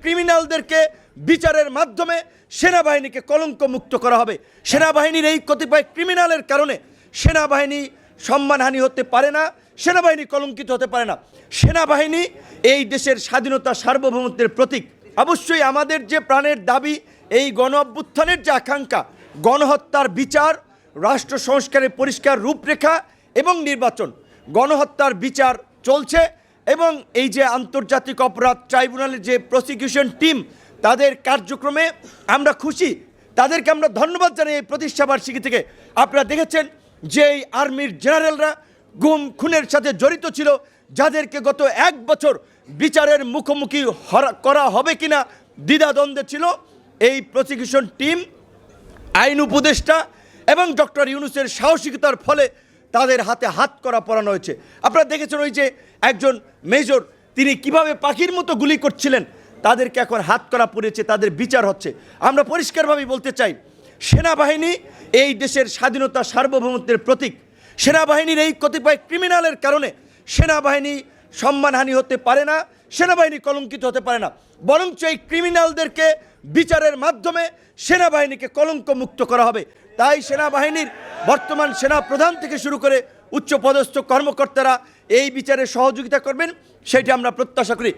ক্রিমিনালদেরকে বিচারের মাধ্যমে সেনাবাহিনীকে কলঙ্ক মুক্ত করা হবে। সেনাবাহিনীর এই কতিপয় ক্রিমিনালের কারণে সেনাবাহিনী সম্মানহানি হতে পারে না, সেনাবাহিনী কলঙ্কিত হতে পারে না। সেনাবাহিনী এই দেশের স্বাধীনতা সার্বভৌমত্বের প্রতীক। অবশ্যই আমাদের যে প্রাণের দাবি, এই গণ অভ্যুত্থানের যে আকাঙ্ক্ষা, গণহত্যার বিচার, রাষ্ট্র সংস্কারের পরিষ্কার রূপরেখা এবং নির্বাচন। গণহত্যার বিচার চলছে এবং এই যে আন্তর্জাতিক অপরাধ ট্রাইব্যুনালের যে প্রসিকিউশন টিম, তাদের কার্যক্রমে আমরা খুশি, তাদেরকে আমরা ধন্যবাদ জানাই। এই প্রতিষ্ঠাবার্ষিকী থেকে আপনারা দেখেছেন যে এই আর্মির জেনারেলরা গুম খুনের সাথে জড়িত ছিল, যাদেরকে গত 1 বছর বিচারের মুখোমুখি করা হবে কিনা দ্বিধাদ্বন্দ্বে ছিল, এই প্রসিকিউশন টিম, আইন উপদেষ্টা এবং ডক্টর ইউনূসের সাহসিকতার ফলে তাদের হাতে হাত করা পরানো হয়েছে। আপনারা দেখেছেন ওই যে একজন মেজর, তিনি কিভাবে পাখির মতো গুলি করছিলেন, তাদেরকে এখন হাত করা পড়েছে, তাদের বিচার হচ্ছে। আমরা পরিষ্কারভাবেই বলতে চাই, সেনাবাহিনী এই দেশের স্বাধীনতা সার্বভৌমত্বের প্রতীক। সেনাবাহিনীর এই কতিপয় ক্রিমিনালের কারণে সেনাবাহিনী সম্মানহানি হতে পারে না, সেনাবাহিনী কলঙ্কিত হতে পারে না, বরঞ্চ এই ক্রিমিনালদেরকে বিচারের মাধ্যমে সেনাবাহিনীকে কলঙ্ক মুক্ত করা হবে। তাই সেনাবাহিনীর বর্তমান সেনা প্রধান থেকে শুরু করে উচ্চপদস্থ কর্মকর্তারা এই বিচারে সহযোগিতা করবেন, সেটি আমরা প্রত্যাশা করি।